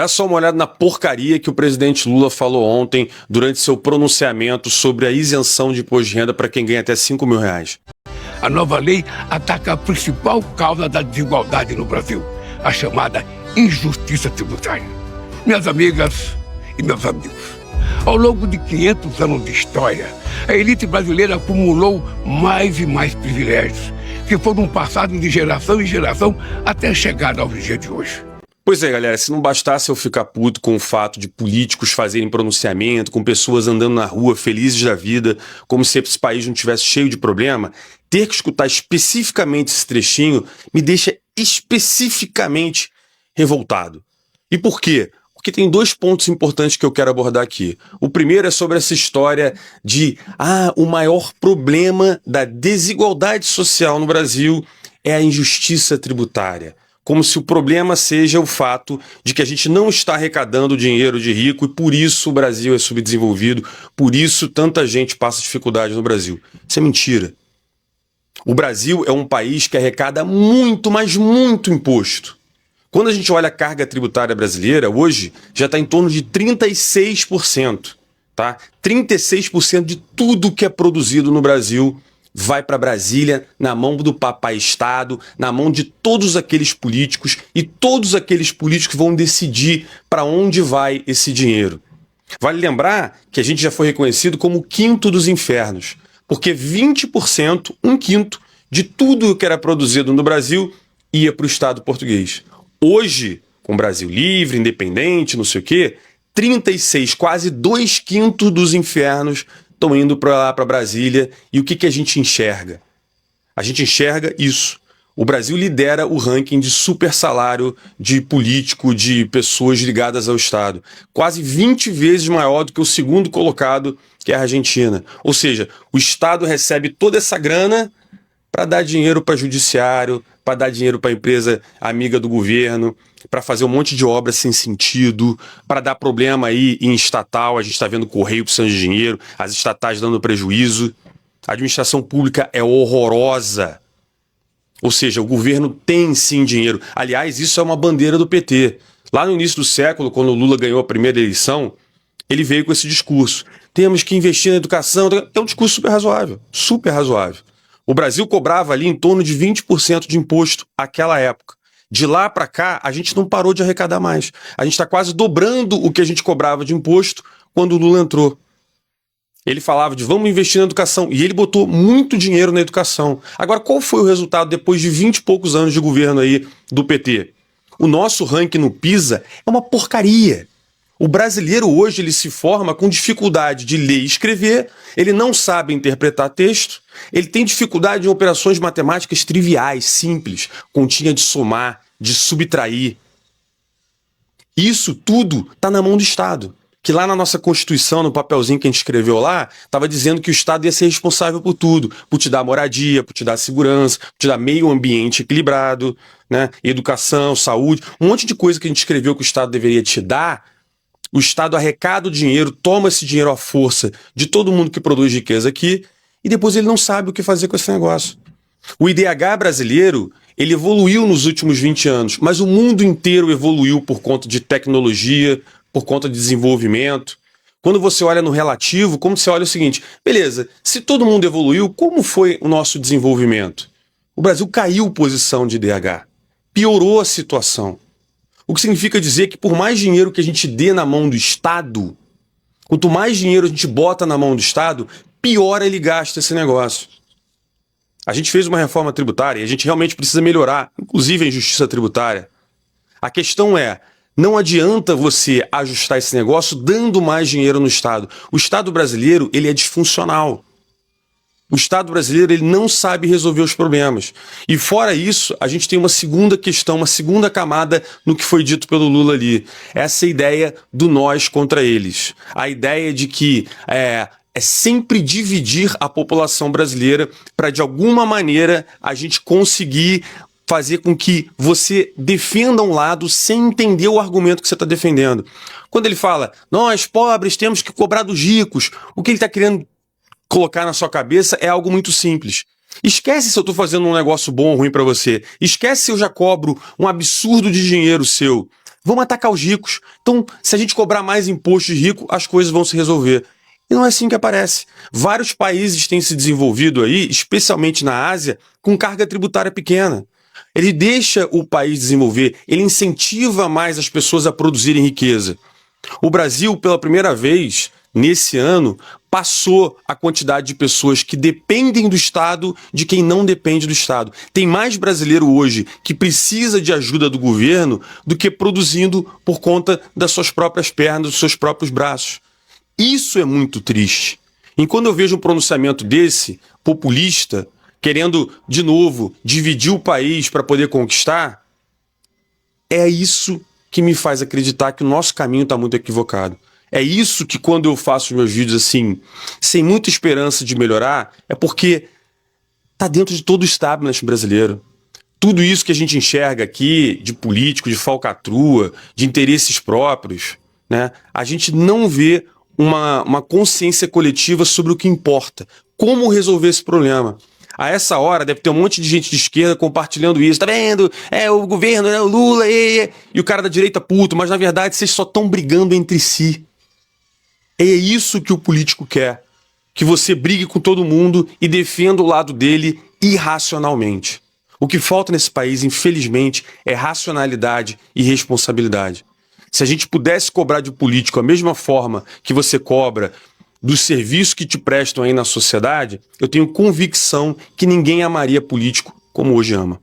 Dá só uma olhada na porcaria que o presidente Lula falou ontem durante seu pronunciamento sobre a isenção de imposto de renda para quem ganha até R$ 5.000. A nova lei ataca a principal causa da desigualdade no Brasil, a chamada injustiça tributária. Minhas amigas e meus amigos, ao longo de 500 anos de história, a elite brasileira acumulou mais e mais privilégios, que foram passados de geração em geração até chegar aos dias de hoje. Pois é, galera, se não bastasse eu ficar puto com o fato de políticos fazerem pronunciamento, com pessoas andando na rua felizes da vida, como se esse país não tivesse cheio de problema, ter que escutar especificamente esse trechinho me deixa especificamente revoltado. E por quê? Porque tem dois pontos importantes que eu quero abordar aqui. O primeiro é sobre essa história de o maior problema da desigualdade social no Brasil é a injustiça tributária. Como se o problema seja o fato de que a gente não está arrecadando dinheiro de rico e por isso o Brasil é subdesenvolvido, por isso tanta gente passa dificuldade no Brasil. Isso é mentira. O Brasil é um país que arrecada muito, mas muito imposto. Quando a gente olha a carga tributária brasileira, hoje já está em torno de 36%. Tá? 36% de tudo que é produzido no Brasil vai para Brasília, na mão do papai Estado, na mão de todos aqueles políticos, e todos aqueles políticos vão decidir para onde vai esse dinheiro. Vale lembrar que a gente já foi reconhecido como o quinto dos infernos, porque 20%, um quinto, de tudo que era produzido no Brasil ia para o Estado português. Hoje, com o Brasil livre, independente, não sei o quê, 36, quase 2/5 dos infernos estão indo para lá, para Brasília. E o que a gente enxerga? A gente enxerga isso. O Brasil lidera o ranking de super salário de político, de pessoas ligadas ao Estado. Quase 20 vezes maior do que o segundo colocado, que é a Argentina. Ou seja, o Estado recebe toda essa grana para dar dinheiro para judiciário, para dar dinheiro para empresa amiga do governo, para fazer um monte de obra sem sentido, para dar problema aí em estatal. A gente está vendo o Correio precisando de dinheiro, as estatais dando prejuízo. A administração pública é horrorosa. Ou seja, o governo tem sim dinheiro. Aliás, isso é uma bandeira do PT. Lá no início do século, quando o Lula ganhou a primeira eleição, ele veio com esse discurso. Temos que investir na educação. É um discurso super razoável, super razoável. O Brasil cobrava ali em torno de 20% de imposto naquela época. De lá para cá, a gente não parou de arrecadar mais. A gente está quase dobrando o que a gente cobrava de imposto quando o Lula entrou. Ele falava de vamos investir na educação, e ele botou muito dinheiro na educação. Agora, qual foi o resultado depois de 20 e poucos anos de governo aí do PT? O nosso ranking no PISA é uma porcaria. O brasileiro hoje ele se forma com dificuldade de ler e escrever, ele não sabe interpretar texto, ele tem dificuldade em operações matemáticas triviais, simples, continha de somar, de subtrair. Isso tudo está na mão do Estado. Que lá na nossa Constituição, no papelzinho que a gente escreveu lá, estava dizendo que o Estado ia ser responsável por tudo, por te dar moradia, por te dar segurança, por te dar meio ambiente equilibrado, né? Educação, saúde, um monte de coisa que a gente escreveu que o Estado deveria te dar. O Estado arrecada o dinheiro, toma esse dinheiro à força de todo mundo que produz riqueza aqui, e depois ele não sabe o que fazer com esse negócio. O IDH brasileiro, ele evoluiu nos últimos 20 anos, mas o mundo inteiro evoluiu por conta de tecnologia, por conta de desenvolvimento. Quando você olha no relativo, como você olha o seguinte, beleza, se todo mundo evoluiu, como foi o nosso desenvolvimento? O Brasil caiu posição de IDH, piorou a situação. O que significa dizer que por mais dinheiro que a gente dê na mão do Estado, quanto mais dinheiro a gente bota na mão do Estado, pior ele gasta esse negócio. A gente fez uma reforma tributária e a gente realmente precisa melhorar, inclusive a injustiça tributária. A questão é, não adianta você ajustar esse negócio dando mais dinheiro no Estado. O Estado brasileiro, ele é disfuncional. O Estado brasileiro ele não sabe resolver os problemas. E fora isso, a gente tem uma segunda questão, uma segunda camada no que foi dito pelo Lula ali. Essa ideia do nós contra eles. A ideia de que é sempre dividir a população brasileira para, de alguma maneira, a gente conseguir fazer com que você defenda um lado sem entender o argumento que você está defendendo. Quando ele fala, nós pobres temos que cobrar dos ricos, o que ele está querendo colocar na sua cabeça é algo muito simples. Esquece se eu estou fazendo um negócio bom ou ruim para você. Esquece se eu já cobro um absurdo de dinheiro seu. Vamos atacar os ricos. Então, se a gente cobrar mais imposto de rico, as coisas vão se resolver. E não é assim que aparece. Vários países têm se desenvolvido aí, especialmente na Ásia, com carga tributária pequena. Ele deixa o país desenvolver, ele incentiva mais as pessoas a produzirem riqueza. O Brasil, pela primeira vez, nesse ano, passou a quantidade de pessoas que dependem do Estado de quem não depende do Estado. Tem mais brasileiro hoje que precisa de ajuda do governo do que produzindo por conta das suas próprias pernas, dos seus próprios braços. Isso é muito triste. E quando eu vejo um pronunciamento desse, populista, querendo, de novo, dividir o país para poder conquistar, é isso que me faz acreditar que o nosso caminho está muito equivocado. É isso que, quando eu faço meus vídeos assim, sem muita esperança de melhorar, é porque está dentro de todo o establishment brasileiro. Tudo isso que a gente enxerga aqui, de político, de falcatrua, de interesses próprios, né? A gente não vê uma consciência coletiva sobre o que importa. Como resolver esse problema? A essa hora deve ter um monte de gente de esquerda compartilhando isso. Tá vendo? É o governo, é o Lula, e o cara da direita puto. Mas na verdade vocês só estão brigando entre si. É isso que o político quer. Que você brigue com todo mundo e defenda o lado dele irracionalmente. O que falta nesse país, infelizmente, é racionalidade e responsabilidade. Se a gente pudesse cobrar de político a mesma forma que você cobra dos serviços que te prestam aí na sociedade, eu tenho convicção que ninguém amaria político como hoje ama.